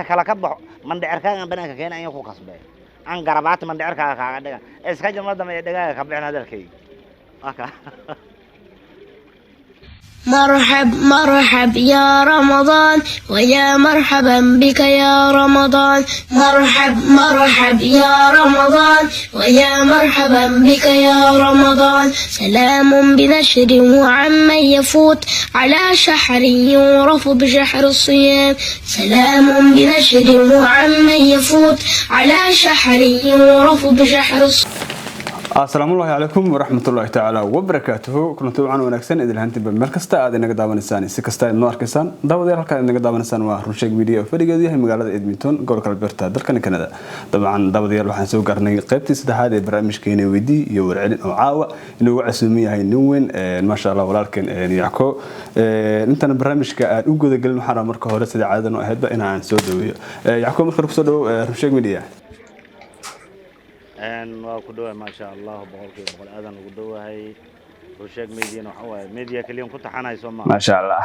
kala ka baxo mandhicirkaaga banaanka keena ayaan ku qasbay aan garabaata mandhicirkaaga kaaga dhigan iska jirma dambe dhagaaga ka bixin hadalkayga aka مرحب مرحب يا رمضان ويا مرحبا بك يا رمضان مرحب مرحب يا رمضان ويا مرحبا بك يا رمضان سلام بنشر وعمن يفوت على شحر يعرف بشحر الصيام سلام بنشر وعمن يفوت على شحر يعرف بشحر الصيام السلام عليكم ورحمة الله تعالى وبركاته كنت وعن ونكسن إذا هنتي بمركزتا هذا نقدر نساني سكستا النور كسان داود يرحل كان نقدر نسان وهرشيك فيديو فريق هذه مقالة إدمنتون جول كالبرتا دركان كندا طبعا داود يرحل حنسوي قرني قيبتي سده هذا برامج كيني ودي يور علن أو عاوة إنه وعسمية هاي نوين ما شاء الله ولكن يعكو أنت برامج كأوجد قل محرم مركه هذا سده عادة وهذا إن عن سودو يعكو مركب سودو هرشيك فيديو وكدوه ما شاء الله بقول أذن وكدوه هاي وشيك ميديا وحواه ميديا كل يوم كنت حنا يسمى ما شاء الله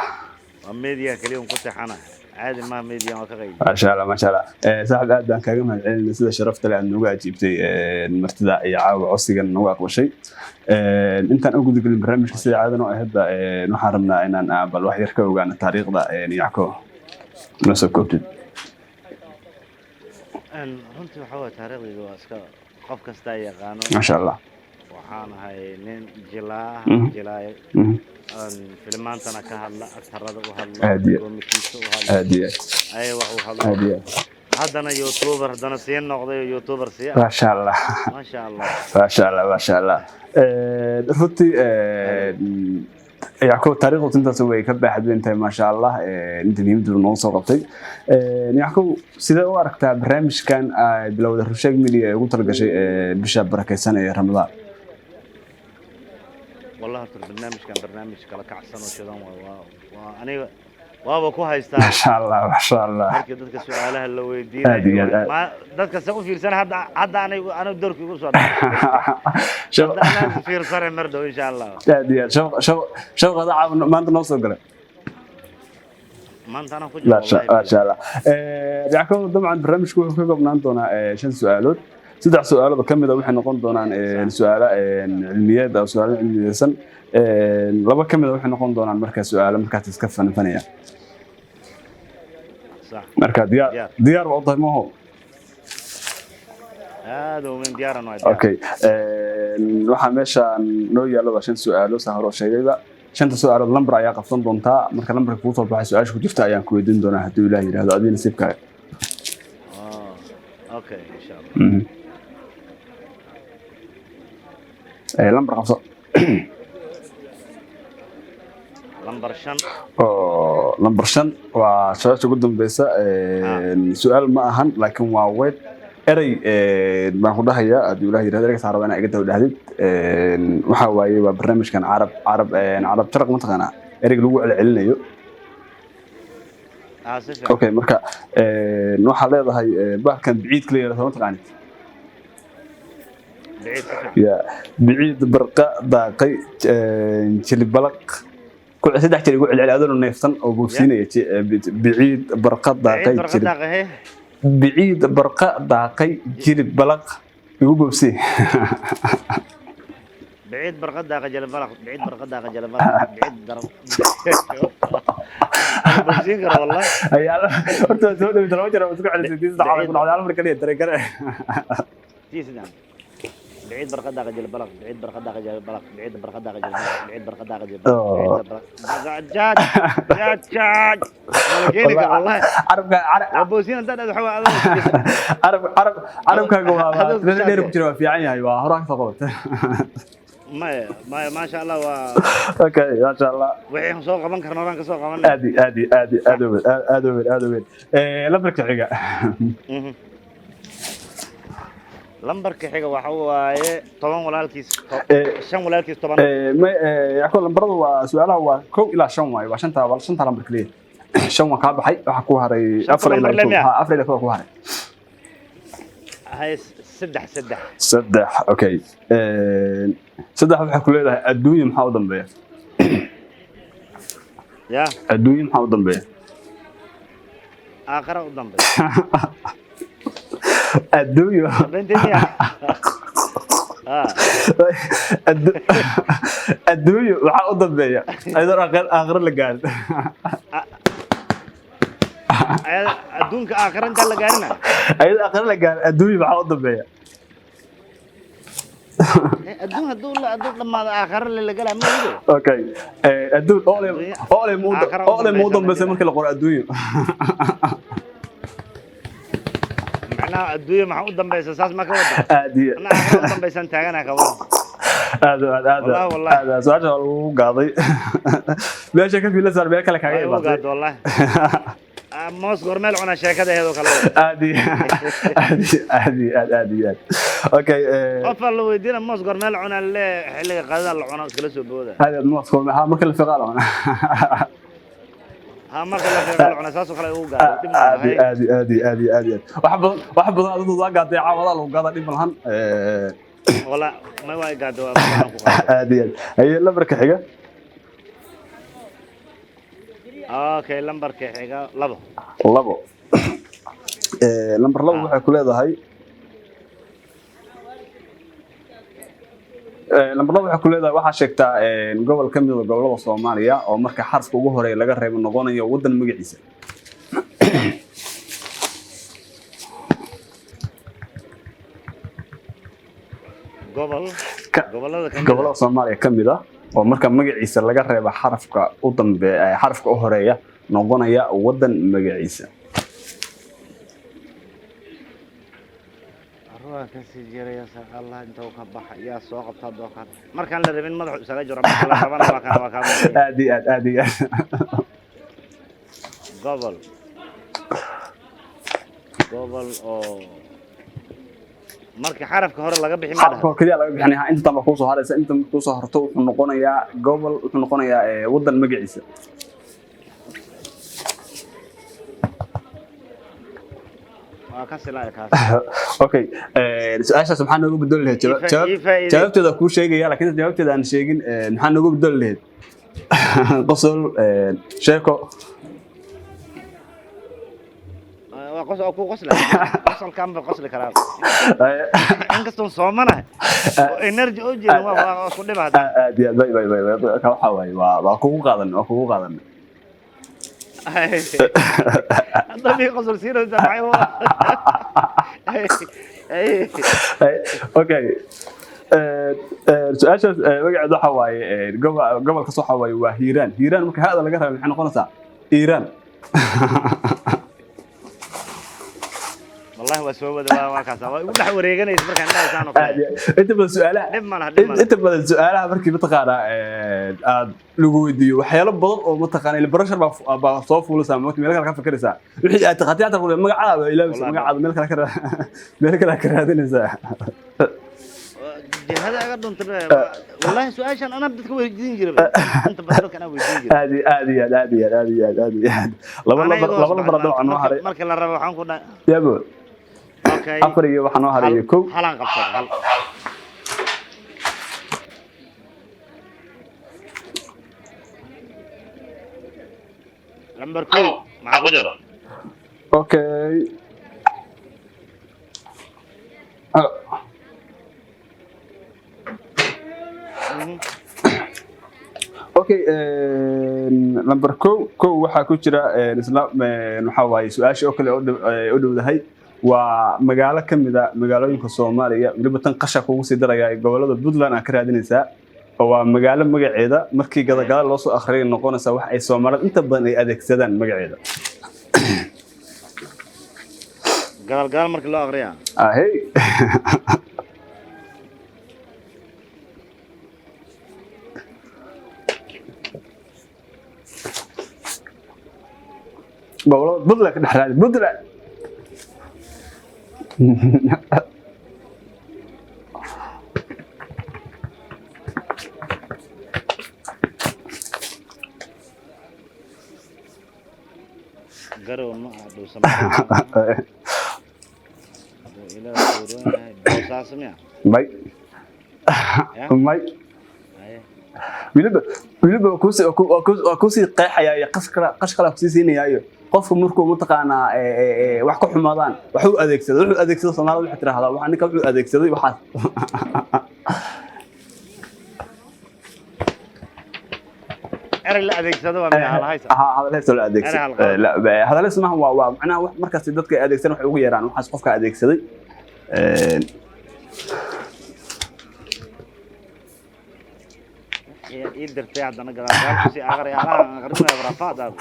ميديا كل يوم كنت حنا عادي ما ميديا ما كغير ما شاء الله ما شاء الله صاحب أدان كريم العلم سيدا شرفت لأنه قاعد جبتي المرتدى يعاو عصيا نواق وشيء أنت أقول لك البرنامج كسيدا عادة وهذا نحرمنا إن أنا بالواحد يركب وقعنا التاريخ ده يعني يعكو نفس الكوبتد runtii waxa waa taariikhdeedu waa iska qof kasta yaqaano ما شاء الله waxaan ahay nin jilaay filmaantana ka hadla aktarada u hadla komikiisa u hadla هادية ay wax u hadla هادية haddana youtuber haddana sii noqday youtuber sii ما شاء الله ما شاء الله ما شاء الله ما شاء الله runtii يعقوب تاريخه أنت سوي كبه حد أنت ما شاء الله أنت ميمد النص وقتي يعقوب سيدا واركتها برنامج كان بلو الرشاق ملي قلت لك شيء بشاب بركة سنة رمضان والله البرنامج كان برنامج كلا كعسان وشذا وأنا وابا كوها يستاهل ما شاء الله ما شاء الله هركي دتك سؤالها اللي ويدينا ما دتك سووا في سنة هذا أنا بدورك يقول سؤال شوف أنا في سنة مردو إن شاء الله هادية شوف هذا ما أنت نوصل قريب ما أنت أنا لا ما شاء الله يعقوب طبعا برنامج كوكب نانتونا شن سؤالات سدع سؤالات بكم إذا وحنا نقول دونا سؤال علميات أو سؤال علمي سن لما كم إذا وحنا نقول دونا مركز سؤال مركز تسكفن فنية صح مركز ديار وضع ما هو هذا من ديارنا أوكي waxaa meesha noo yaalo waa shan su'aalo saan hore sheegayba shanta su'aalood lambar ayaa qabsan doontaa marka lambarka kuu soo baxay su'aasha ku jirta ayaan ku weydiin doonaa haddii Ilaahay yiraahdo adiga nasiibkaaga okay insha Allah lambar qabso lambar 5 waa su'aasha ugu dambaysa su'aal ma ahan laakiin waa weyd eray baan ku dhahayaa haddii Ilaahay yiraahdo erayga saarabana iga daba dhahdid waxa waaye waa barnaamijkan carab sharq ma taqaanaa erayga lagu celcelinayo okay marka waxa leedahay baalkan biciid kale yaraado ma taqaanid يا بعيد برقة داقي جلبلق كل سدح جري يقول على هذول النيفتن أو بوسينة بعيد برقة داقي بعيد برقة داقي جلبلق يقول بوسي بعيد برقة داقي جلبلق بعيد برقة داقي جلبلق بعيد درب بوسينة والله يا الله أنت تقول لي ترى وجرا بتقول على سيدي على كل عالم الكلية ترى كره تيسنا بعيد برقة داقة جلبلق بعيد برقة داقة جلبلق بعيد برقة داقة جلبلق بعيد برقة داقة جلبلق جاد والله أبوسين أنت هذا حوا عرب كان جواب بدنا نركب جوا في عيني أيوة هراك فقط ما شاء الله أوكي ما شاء الله وين سوق قبل كرنوران كسوق قبل أدي أدوبل لبرك حاجة lambarka xiga waxa waaye 10 walaalkiis 5 walaalkiis 10 ma yaqoon lambaradu waa su'aalaha waa 1 ilaa 5 waaye waa shanta lambar kaliya 5 waa ka baxay waxa ku haray 4 ilaa 4 ku haray hay 3 okay 3 waxa ku leedahay adduunyo maxaa u dambeeya ya adduunyo maxaa u dambeeya آخر قدام بس adduunyo بنتي يا adduunyo waxaa u dambeeya ayadoo aakhiro la gaarin أدونك آخر أنت اللي قارنا ayadoo aakhiro la gaarin adduunyo waxaa u dambeeya أدون لما آخر اللي قالها ما يجوا okay adduun ole muu dambeysay markii la qoro adduunyo معناها أدوية مع قدام بس أساس ما كودا aadiya أنا آخر قدام بس أنت أنا كودا aad su'aasha lagu qaaday meesha ka fiilan sar meel kale kaaga imaatay والله موس غرمال عنا شركة هذا كله aad okay أفضل لو يدينا موس غرمال عنا اللي حلقة قذا العنا كله سبوده هذا موس ما مركل الفقال انا ها ما كله في العنا أساسه خليه يوقع aadi wax badan adoo waa qaaday caawada lagu qaaday dhib malahan والله ما واي قادوا aadi ay lambarka xiga أوكي لمبر كحيجا لبو lambar 2 waxay ku leedahay lambar 2 waxay ku leedahay waxa sheegtaa gobol ka mid ah gobolada Soomaaliya oo marka xarfka ugu horeeya laga reebo noqonayo wadan magaciisa gobolada Soomaaliya ka mid ah oo marka magaciisa laga reebo xarafka u dambeeya xarafka u horeeya noqonaya wadan magaciisa كسيجري يا ساق الله أنت وكبح يا سوق بتضوق مركان لربين مدح سلاجر مركان لربنا وكان آدي قبل أو marka xarafka hore laga bixin ma xarafka kaliya laga bixinayaa inta tan ku soo haraysa inta ku soo harto wuxuu noqonayaa gobol wuxuu noqonayaa wadan magaciisa ka silaa kaas okay su'aasha subxaan ugu bedel lahayd jawaabteeda ku sheegaya laakiin jawaabteeda aan sheegin maxaan ugu bedel lahayd qosol sheeko قصل كم بقصل كلام إنك تصومنا إنرجي أوجي ما أقول لي بعد باي كم حواي وأكون قادن أنت في قصر سيرة أنت معي أوكي سؤال وقع ذا حواي قبل كسو حواي وهيران ممكن هذا اللي قرأ نحن قلنا إيران والله وسوى ده وكذا وده وريجنا يسمع كان لا يسانو انت بالسؤالها انت بالسؤالها markii mataqaana aad lagu weydiiyo waxyaalo badan oo mataqaana il barashar ba soo fuulisa markii meel kale ka fikiraysa wixii aad taqaatiyaad ku magacaada ilaa magacaada meel kale ka raadinaysa هذا أقدر نترى والله سؤال عشان أنا بدك ويجين جرب أنت بدك أنا ويجين جرب هذه لما برضو عنو هري مرك الله ربنا حنكون يا بو أوكي أفريقيا وحنو هري كو حلان قبصة لمبر كو مع قدر أوكي اوكي نمبر كو waxaa ku jira isla waxa waaye su'aasha oo kale oo dhowdahay waa magaalo kamida magaalooyinka Soomaaliya waliba tan qasha kugu sii daraya gobolada Puntland aan ka raadinaysaa oo waa magaalo magaceeda markii gadagada loo soo akhriyo noqonaysa wax ay Soomaalida inta badan ay adeegsadaan magaceeda gadagada markii loo akhriyo hey بقول بدلة كده حلال بدلة قروا ما عدو سمع إلى سوريا جوسا سمع ماي ماي wiliba kuusi qeexaya qashqala ku siinayaayo qofku markuu mataqaana wax ka xumaadaan wuxuu adeegsado Soomaalidu waxa tiraahdaa waxa ninka wuxuu adeegsaday waxaas لا adeegsado waa mid hal haysa hada la adeegsado la hada la ismaha waa macnaha markaas dadka adeegsan wax ugu yeeraan waxaas qofka adeegsaday درتي عندنا قدال سي اغري انا اغري برافاد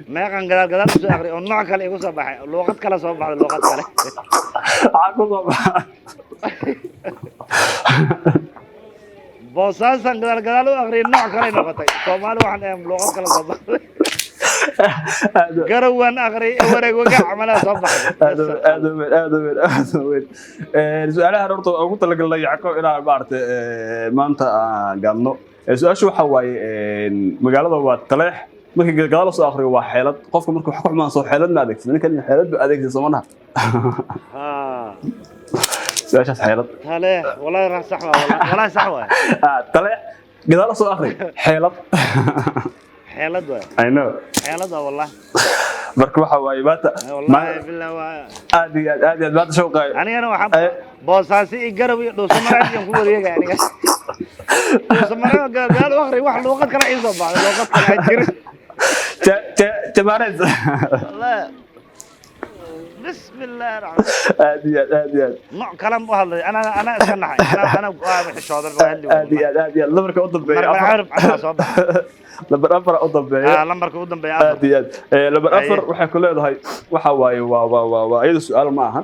ما كان قدال سي اغري ونوع كله يغو صباح لغت كلا سو بعد لغت كله عاكو صباح بوسان قدال اغري نوع كله نقطه سومالي waxaan لغت كلا صباح garowan akhri wareeg waga camala soo baxday aad su'aalaha horta ugu talagalay yacko inaa maartay maanta gaadno su'aashu waxa waaye magaalada waa Taleex markii gadaal soo akhriyo waa xeelad qofka markuu wax ku xumaan soo xeelad ma adeegsan ninkan xeelad buu adeegsan Soomaaliha su'aashaas xeelad Taleex wallahi صح wallahi صح waa Taleex gadaal soo akhri xeelad حيلد واي I know حيلد والله marka waxa waay baata والله بالله aad baata shawqay انا waxaan boosaasi garab iyo dhoosamaraad iyo ku wareega aniga dhoosamaraad gaal akhri wax luqad kala in soo baxdo luqad kala jir tabaarad والله بسم الله الرحمن aad نوع كلام بهذا انا اسنحay انا xishoodan aad lamarka u dambeeyo عارف على صوب lambar 4 u dambeeyo lambarka u dambeeyo aad lambar 4 waxay ku leedahay waxa waaye waa iyada su'aal ma aha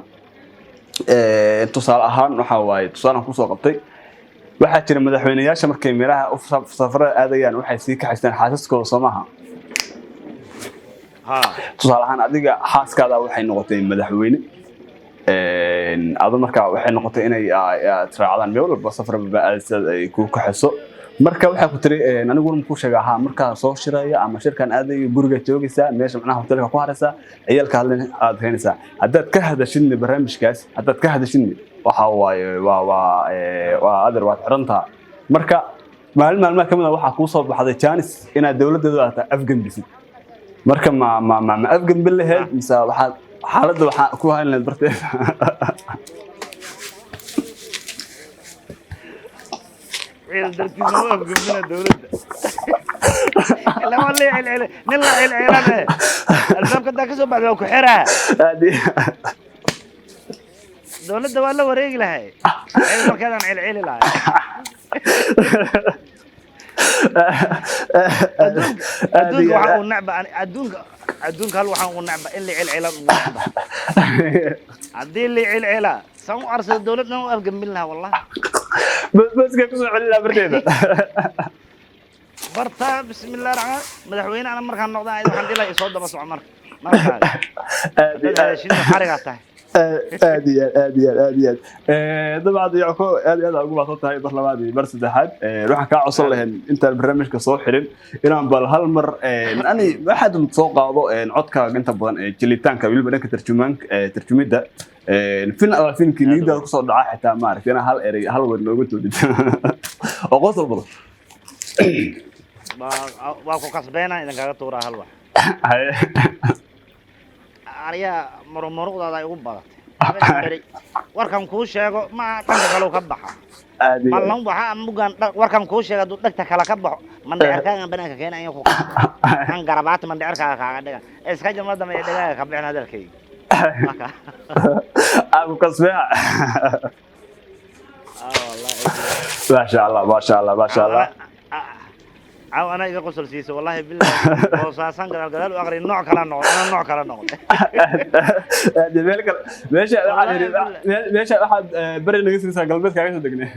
tusaale ahaan waxa waaye tusaalahan ku soo qabtay waxa jira madaxweynayaasha markay meelaha u safarada aadayaan waxay sii ka xistaan xaasaskooda Soomaha tusaale ahaan adiga xaaskaada waxay noqotay madaxweyne adu markaa waxay noqotay inay raacdaan meel walba safar ay ku kaxayso marka waxa ku tiri anigu waan ku sheegaa marka soo shiraya ama shirkan aadayo guriga joogaysa meesha macnaha hotelka ku haraysa ciyalka aad keenaysa hadaad ka hadashin barnaamijkaas hadaad ka hadashin waxa waaye waa adar waad xiranta marka maalmaha kamid ah waxa ku soo baxday Janice inaad dawladda aad afgambisid marka ma afgambil lahayd mise waxa xaaladda waxa ku haynaa bartay درتي ما قبلنا دولة لا والله نلا العيلان الباب كده كسب بعد لو كحرها هذه دولة ولا وريق لها عيل كذا عيل لها أدونك وحنا نعبة أدونك هل وحنا نعبة اللي عيل نعبة عدي اللي عيل سو أرسل دولتنا وأفقم منها والله بس كيف تسمع لنا برتيبه برتا بسم الله الرحمن مدحوينا انا مركان نقدا ايد waxaan dilay soo daba soo marka aad shil xarigaatay aad dabad yacko aad ugu baahan tahay barlamaadii bar saddexaad waxaan ka codsan lahayn inta barnaamijka soo xirin inaan bal hal mar ani waxaad soo qaado codka inta badan jilitaanka waliba dhanka tarjumida filmkii niida ku soo dhaca xitaa ma aragtay hal eray hal wad looga toodid oo qosol badan waa ku kasbeena idan kaga tuuraa hal wax ariya muruqdaada ay ugu badatay warkan ku sheego ma dhanka kale ka baxa ballan waxa mugan warkan ku sheego dad dhagta kala ka baxo mandheerkaaga banaanka keenayo ku kan garabaat mandheerkaaga kaaga dhiga iska jamada ma dhigaa ka bixin hadalkay أبو كسبة ما شاء الله ما شاء الله ما شاء الله أنا إذا قصر سيسو والله بالله وصاصان قال وأغري نوع كلا نوع أنا نوع كلا نوع ماشي أحد بري نجس قلبك كايس دقني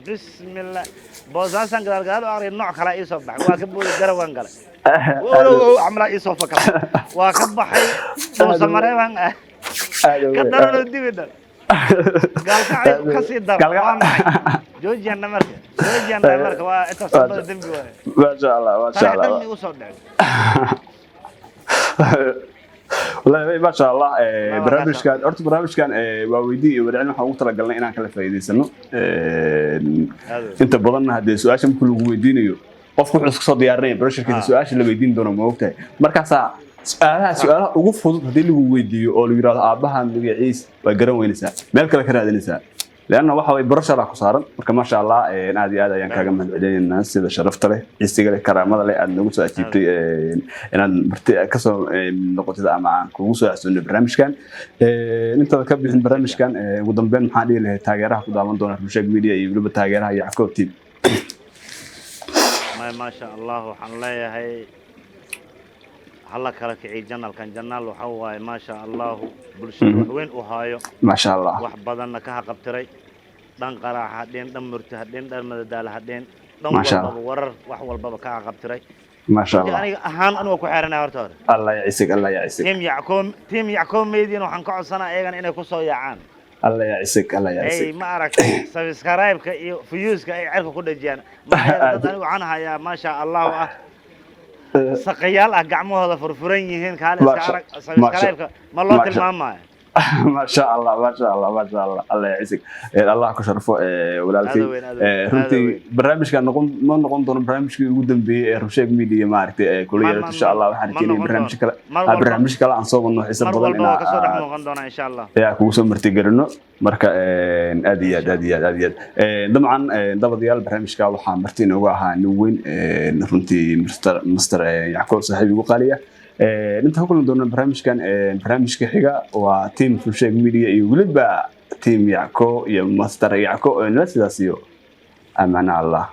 بسم الله بوزاسان قال وأغري نوع كلا يصبح واكبوا الجروان قال ولو عملا يصفك واكبح حي وسمره وان كدر ودي بدل قال كعيب كسيدر جوجي أنا مركب وإتصل دمي ما شاء الله ما شاء الله دمي وصل والله ما شاء الله برنامج كان وويدي ودعنا waxaan ugu talagalnay inaan kala faa'iideysano inta badan hadii su'aasha markuu lagu weydiinayo qofku wuxuu isku soo diyaarinaya brochure-kiisa su'aasha la weydiin doono ma ogtahay markaas su'aalaha ugu fudud hadii lagu weydiiyo oo la yiraahdo aabahan magaciis waa garan weynaysaa meel kale ka raadinaysaa لأنه واحد برشة راح صارن مركب ما شاء الله نادي هذا يعني كاجم من عدين الناس إذا شرفت له يستقل كرامة له أن نقول سأجيب أنا برتي كسر نقطة إذا مع كوسو عشان البرنامج كان أنت ذكرت البرنامج كان وضم بين محلي له تاجرها كذا من دون مشاك ميديا يقولوا بتاجرها يحكوا تيم ما شاء الله وحنا هي هلا كلك عيد جنال كان جنال وحواي ما شاء الله برشة وين وهايو ما شاء الله wax badanna ka qabtiray dhan qarax hadeen dhan murti hadeen dhan madadaal hadeen dhan walba warar wax walba ka qabtiray ما شاء الله aniga ahaan anu ku xeeranaa horta الله يعيسك الله يعيسك team yackoom meediin waxaan ka codsanaa ayagana inay ku soo yaacaan الله يعيسك الله يعيسك ay ma aragtay subscribe-ka iyo views-ka ay cirka ku dhajiyaan maxay dad anigu waxaan hayaa ma sha Allah saqayaal gacmahooda furfuran yihiin kaale iska arag subscribe-ka ma loo tilmaamayo ما شاء الله ما شاء الله ما شاء الله الله يعزك الله كشرفه ولالكي runtii barnaamijka ma noqon doono barnaamijkii ugu dambeeyay ee Rusheeg Media maartay kulliyeed insha Allah waxaan keenay barnaamij kale aan soo wadno xiisad badan inaan ka soo dhex noqon doona insha Allah yaa kugu soo marti garino marka aad iyo aad dabcan dabadayaal barnaamijka waxaa marti inoogu ahaa nin weyn runtii Mr. Yackob saaxiib ugu qaaliya inta ku kulmi doona barnaamijka xiga waa team Rusheeg Media iyo waliba team Yackob iyo Mr. Yackob oo nasidaasiyo amana Allah